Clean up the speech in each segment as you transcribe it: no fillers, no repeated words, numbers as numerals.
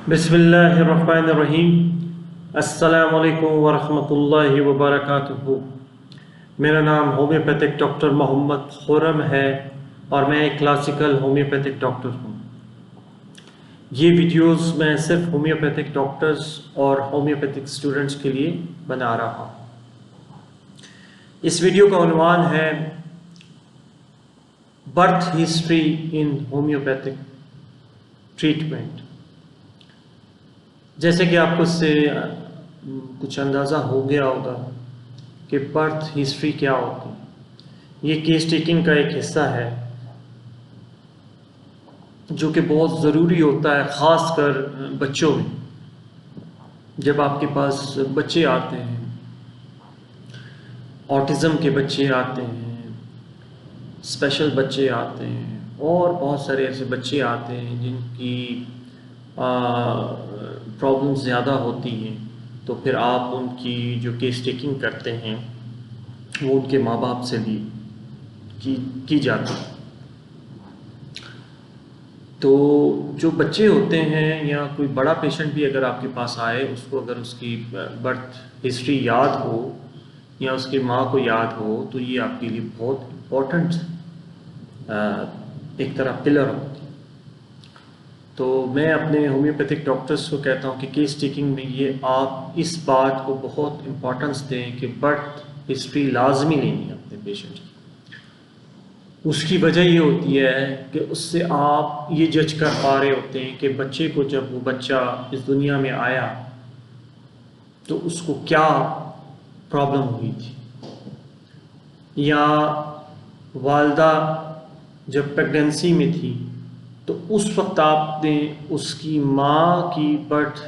बिस्मिल्लाहिर्रहमानिर्रहीम। अस्सलामुअलैकुम वरहमतुल्लाहि वबरकातुहू। मेरा नाम होम्योपैथिक डॉक्टर मोहम्मद खुर्रम है और मैं एक क्लासिकल होम्योपैथिक डॉक्टर हूँ। ये वीडियोस मैं सिर्फ होम्योपैथिक डॉक्टर्स और होम्योपैथिक स्टूडेंट्स के लिए बना रहा हूँ। इस वीडियो का उन्वान है birth history in homeopathic treatment. जैसे कि आपको इससे कुछ अंदाज़ा हो गया होगा कि बर्थ हिस्ट्री क्या होती है। ये केस टेकिंग का एक हिस्सा है जो कि बहुत ज़रूरी होता है, ख़ास कर बच्चों में। जब आपके पास बच्चे आते हैं, ऑटिज़म के बच्चे आते हैं, स्पेशल बच्चे आते हैं और बहुत सारे ऐसे बच्चे आते हैं जिनकी प्रॉब्लम्स ज़्यादा होती हैं, तो फिर आप उनकी जो केस टेकिंग करते हैं वो उनके माँ बाप से भी की जाती है। तो जो बच्चे होते हैं या कोई बड़ा पेशेंट भी अगर आपके पास आए, उसको अगर उसकी बर्थ हिस्ट्री याद हो या उसकी माँ को याद हो, तो ये आपके लिए बहुत इम्पोर्टेंट एक तरह पिलर होती है। तो मैं अपने होम्योपैथिक डॉक्टर्स को कहता हूँ कि केस टेकिंग में ये आप इस बात को बहुत इम्पोर्टेंस दें कि बर्थ हिस्ट्री लाजमी लेनी है अपने पेशेंट की। उसकी वजह ये होती है कि उससे आप ये जज कर पा रहे होते हैं कि बच्चे को, जब वो बच्चा इस दुनिया में आया तो उसको क्या प्रॉब्लम हुई थी, या वालदा जब प्रेगनेंसी में थी तो उस वक्त आपने उसकी माँ की बर्थ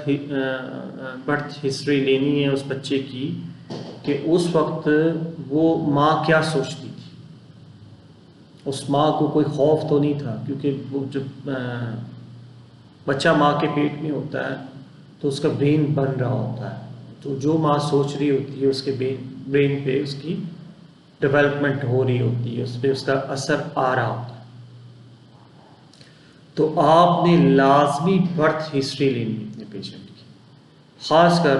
हिस्ट्री लेनी है उस बच्चे की, कि उस वक्त वो माँ क्या सोचती थी। उस माँ को कोई खौफ तो नहीं था, क्योंकि वो जब बच्चा माँ के पेट में होता है तो उसका ब्रेन बन रहा होता है, तो जो माँ सोच रही होती है उसके ब्रेन पे उसकी डेवलपमेंट हो रही होती है, उस पर उसका असर आ रहा होता है। तो आपने लाजमी बर्थ हिस्ट्री लेनी है अपने पेशेंट की। ख़ासकर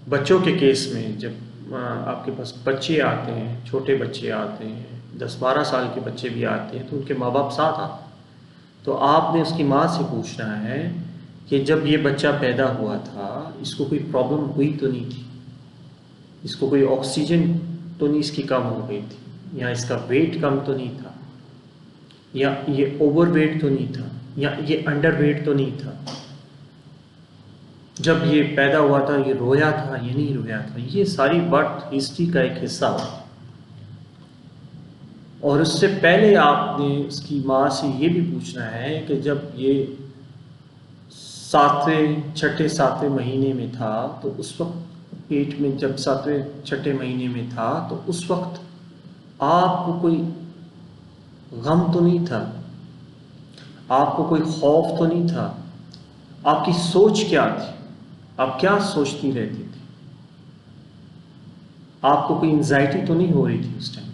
बच्चों के केस में, जब आपके पास बच्चे आते हैं, छोटे बच्चे आते हैं, 10-12 साल के बच्चे भी आते हैं, तो उनके माँ बाप साथ आते हैं, तो आपने उसकी माँ से पूछना है कि जब ये बच्चा पैदा हुआ था इसको कोई प्रॉब्लम हुई तो नहीं थी, इसको कोई ऑक्सीजन तो नहीं इसकी कम हो गई थी, या इसका वेट कम तो नहीं था, या ये ओवर वेट तो नहीं था, या ये अंडर वेट तो नहीं था, जब ये पैदा हुआ था ये रोया था या नहीं रोया था। ये सारी बर्थ हिस्ट्री का एक हिस्सा होता है। और उससे पहले आपने उसकी माँ से ये भी पूछना है कि जब ये 7वें महीने में था, तो उस वक्त पेट में जब 7वें महीने में था, तो उस वक्त आपको कोई गम तो नहीं था, आपको कोई खौफ तो नहीं था, आपकी सोच क्या थी, आप क्या सोचती रहती थी, आपको कोई एंजाइटी तो नहीं हो रही थी उस टाइम।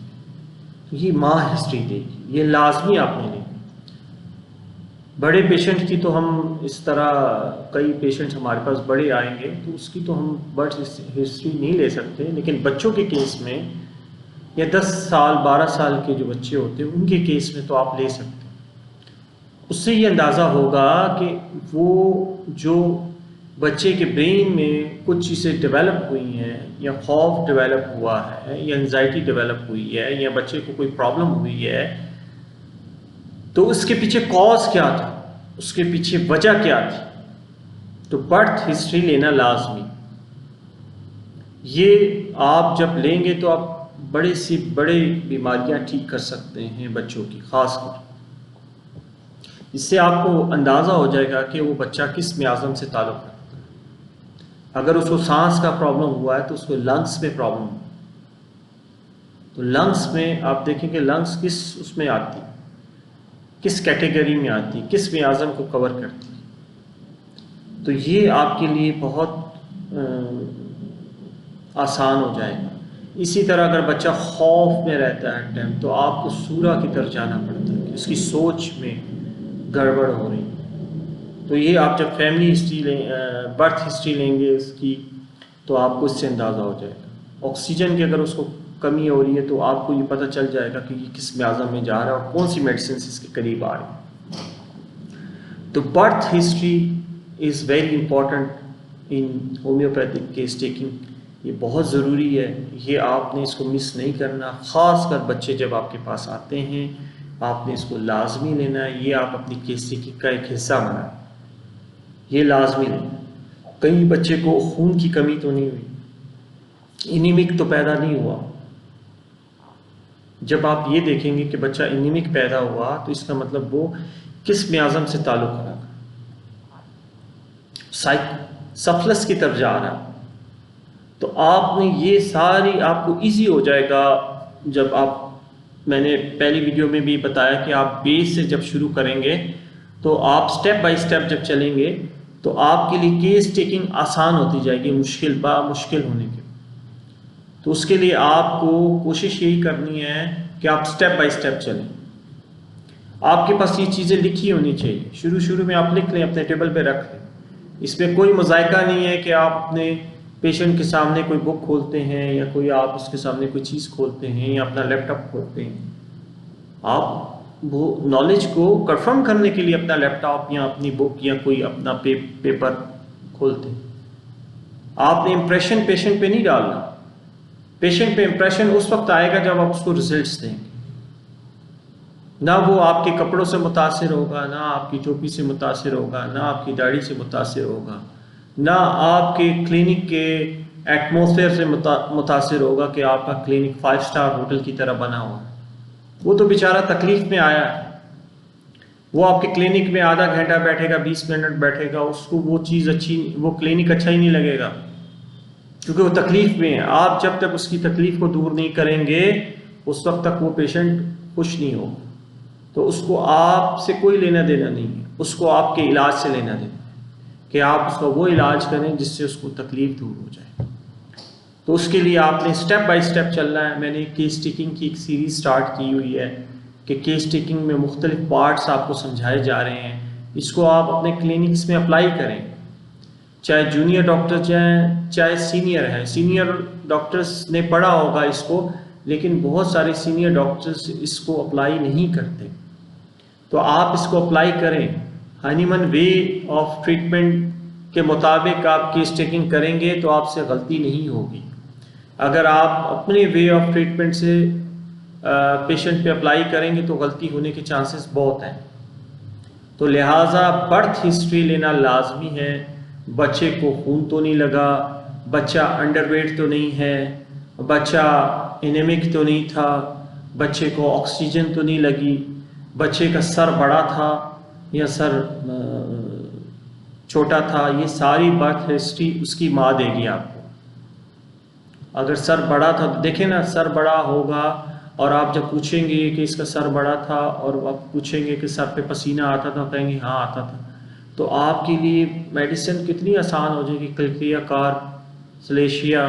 तो ये माँ हिस्ट्री देगी, ये लाजमी आपने लेनी। बड़े पेशेंट की तो हम इस तरह, कई पेशेंट्स हमारे पास बड़े आएंगे तो उसकी तो हम बर्थ हिस्ट्री नहीं ले सकते, लेकिन बच्चों के केस में या 10 साल 12 साल के जो बच्चे होते हैं उनके केस में तो आप ले सकते हैं। उससे ये अंदाज़ा होगा कि वो जो बच्चे के ब्रेन में कुछ चीज़ें डेवलप हुई हैं, या खौफ डेवलप हुआ है, या एंजाइटी डेवलप हुई है, या बच्चे को कोई प्रॉब्लम हुई है, तो उसके पीछे कॉज क्या था, उसके पीछे वजह क्या थी। तो बर्थ हिस्ट्री लेना लाजमी। ये आप जब लेंगे तो आप बड़ी बीमारियां ठीक कर सकते हैं बच्चों की, खासकर इससे आपको अंदाज़ा हो जाएगा कि वो बच्चा किस मियाज़म से ताल्लुक़ रखता है। अगर उसको सांस का प्रॉब्लम हुआ है तो उसको लंग्स में प्रॉब्लम हुआ, तो लंग्स में आप देखेंगे लंग्स किस उसमें आती, किस कैटेगरी में आती, किस मियाज़म को कवर करती। तो ये आपके लिए बहुत आसान हो जाएगा। इसी तरह अगर बच्चा खौफ में रहता है टाइम, तो आपको सूरा की तरफ जाना पड़ता है कि उसकी सोच में गड़बड़ हो रही है। तो ये आप जब फैमिली हिस्ट्री बर्थ हिस्ट्री लेंगे उसकी, तो आपको इससे अंदाज़ा हो जाएगा। ऑक्सीजन की अगर उसको कमी हो रही है तो आपको ये पता चल जाएगा कि ये किस म्याज़ा में जा रहा है और कौन सी मेडिसिन इसके करीब आ रही है। तो birth history is very important in homeopathic case taking, ये बहुत ज़रूरी है, ये आपने इसको मिस नहीं करना। ख़ास कर बच्चे जब आपके पास आते हैं आपने इसको लाजमी लेना है, ये आप अपनी केस टेकिंग का एक हिस्सा बनाएं, ये लाजमी लेना। कहीं बच्चे को खून की कमी तो नहीं हुई, एनीमिक तो पैदा नहीं हुआ। जब आप ये देखेंगे कि बच्चा एनीमिक पैदा हुआ तो इसका मतलब वो किस म्याज़म से ताल्लुक़ रखा, सफलस की तरफ जा रहा। तो आपने ये सारी आपको इजी हो जाएगा जब आप, मैंने पहली वीडियो में भी बताया कि आप बेस से जब शुरू करेंगे तो आप स्टेप बाय स्टेप जब चलेंगे तो आपके लिए केस टेकिंग आसान होती जाएगी मुश्किल होने के। तो उसके लिए आपको कोशिश यही करनी है कि आप स्टेप बाय स्टेप चलें। आपके पास ये चीज़ें लिखी होनी चाहिए, शुरू में आप लिख लें, अपने टेबल पे रख लें। इसमें कोई मज़ायका नहीं है कि आप अपने पेशेंट के सामने कोई बुक खोलते हैं या कोई आप उसके सामने कोई चीज़ खोलते हैं या अपना लैपटॉप खोलते हैं। आप वो नॉलेज को कंफर्म करने के लिए अपना लैपटॉप या अपनी बुक या कोई अपना पेपर खोलते हैं। आपने इम्प्रेशन पेशेंट पे नहीं डालना। पेशेंट पे इम्प्रेशन उस वक्त आएगा जब आप उसको रिजल्ट्स देंगे। ना वो आपके कपड़ों से मुतासिर होगा, ना आपकी टोपी से मुतासिर होगा, ना आपकी दाढ़ी से मुतासिर होगा, ना आपके क्लिनिक के एटमॉस्फेयर से मुतासिर होगा कि आपका क्लिनिक 5 स्टार होटल की तरह बना हुआ है। वो तो बेचारा तकलीफ में आया है, वो आपके क्लिनिक में आधा घंटा बैठेगा, 20 मिनट बैठेगा, उसको वो चीज़ अच्छी, वो क्लिनिक अच्छा ही नहीं लगेगा क्योंकि वो तकलीफ में है। आप जब तक उसकी तकलीफ को दूर नहीं करेंगे उस वक्त तक वो पेशेंट खुश नहीं होगा। तो उसको आपसे कोई लेना देना नहीं है, उसको आपके इलाज से लेना देना है कि आप उसका वो इलाज करें जिससे उसको तकलीफ दूर हो जाए। तो उसके लिए आपने स्टेप बाय स्टेप चलना है। मैंने केस टेकिंग की एक सीरीज़ स्टार्ट की हुई है कि केस टेकिंग में मुख्तलिफ पार्ट्स आपको समझाए जा रहे हैं। इसको आप अपने क्लिनिक्स में अप्लाई करें, चाहे जूनियर डॉक्टर चाहे सीनियर है। सीनियर डॉक्टर्स ने पढ़ा होगा इसको, लेकिन बहुत सारे सीनियर डॉक्टर्स इसको अप्लाई नहीं करते। तो आप इसको अप्लाई करें। हनीमन वे ऑफ ट्रीटमेंट के मुताबिक आप केस टेकिंग करेंगे तो आपसे गलती नहीं होगी। अगर आप अपने वे ऑफ ट्रीटमेंट से पेशेंट पे अप्लाई करेंगे तो गलती होने के चांसेस बहुत हैं। तो लिहाजा बर्थ हिस्ट्री लेना लाजमी है। बच्चे को खून तो नहीं लगा, बच्चा अंडरवेट तो नहीं है, बच्चा एनीमिक तो नहीं था, बच्चे को ऑक्सीजन तो नहीं लगी, बच्चे का सर बड़ा था या सर छोटा था, ये सारी बर्थ हिस्ट्री उसकी माँ देगी आपको। अगर सर बड़ा था तो देखें ना, सर बड़ा होगा और आप जब पूछेंगे कि इसका सर बड़ा था और आप पूछेंगे कि सर पे पसीना आता था, कहेंगे हाँ आता था, तो आपके लिए मेडिसिन कितनी आसान हो जाएगी। क्लिकिया कार, सलेशिया,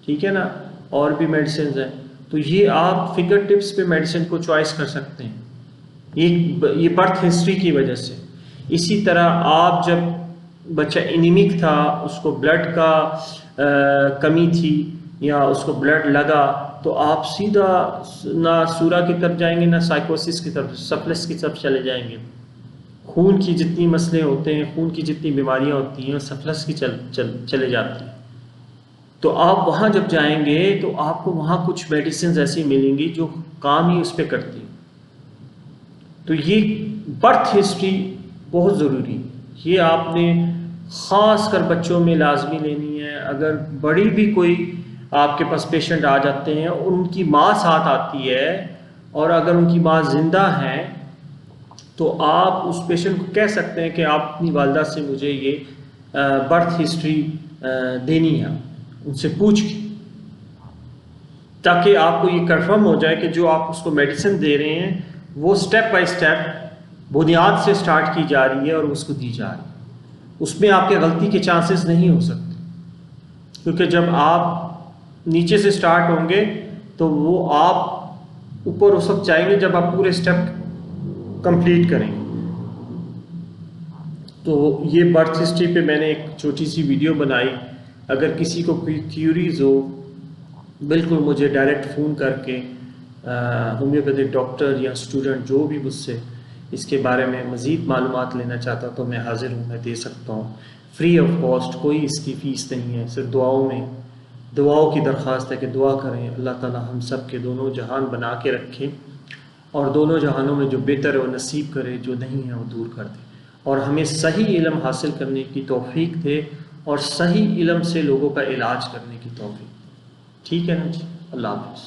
ठीक है ना, और भी मेडिसिन हैं। तो ये आप फिंगर टिप्स पे मेडिसिन को चॉइस कर सकते हैं, ये बर्थ हिस्ट्री की वजह से। इसी तरह आप जब बच्चा एनीमिक था, उसको ब्लड का कमी थी या उसको ब्लड लगा, तो आप सीधा ना सूरा की तरफ जाएंगे ना साइकोसिस की तरफ, सफलिस की तरफ चले जाएंगे। खून की जितनी मसले होते हैं, खून की जितनी बीमारियां होती हैं, सफलिस की चले जाती हैं। तो आप वहाँ जब जाएंगे तो आपको वहाँ कुछ मेडिसिन ऐसी मिलेंगी जो काम ही उस पर करती हैं। तो ये बर्थ हिस्ट्री बहुत ज़रूरी है, ये आपने ख़ास कर बच्चों में लाजमी लेनी है। अगर बड़ी भी कोई आपके पास पेशेंट आ जाते हैं और उनकी माँ साथ आती है और अगर उनकी माँ ज़िंदा है तो आप उस पेशेंट को कह सकते हैं कि आप अपनी वालदा से मुझे ये बर्थ हिस्ट्री देनी है, उनसे पूछ के, ताकि आपको ये कंफर्म हो जाए कि जो आप उसको मेडिसिन दे रहे हैं वो स्टेप बाय स्टेप बुनियाद से स्टार्ट की जा रही है और उसको दी जा रही है। उसमें आपके गलती के चांसेस नहीं हो सकते, क्योंकि जब आप नीचे से स्टार्ट होंगे तो वो आप ऊपर उस वक्त जाएंगे जब आप पूरे स्टेप कंप्लीट करेंगे। तो ये बर्थ हिस्ट्री पे मैंने एक छोटी सी वीडियो बनाई। अगर किसी को कोई क्यूरीज हो, बिल्कुल मुझे डायरेक्ट फ़ोन करके होम्योपैथिक डॉक्टर या स्टूडेंट जो भी मुझसे इसके बारे में मज़ीद मालूमात लेना चाहता तो मैं हाज़िर हूँ, मैं दे सकता हूँ फ्री ऑफ कॉस्ट, कोई इसकी फ़ीस नहीं है। सिर्फ दुआओं की दरख्वास्त है कि दुआ करें, अल्लाह ताला हम सब के दोनों जहान बना के रखे और दोनों जहानों में जो बेहतर है वो नसीब करे, जो नहीं है वो दूर कर दे और हमें सही इल्म हासिल करने की तौफीक दे और सही इल्म से लोगों का इलाज करने की तौफीक दे। ठीक है ना जी, अल्लाह हाफ़िज़।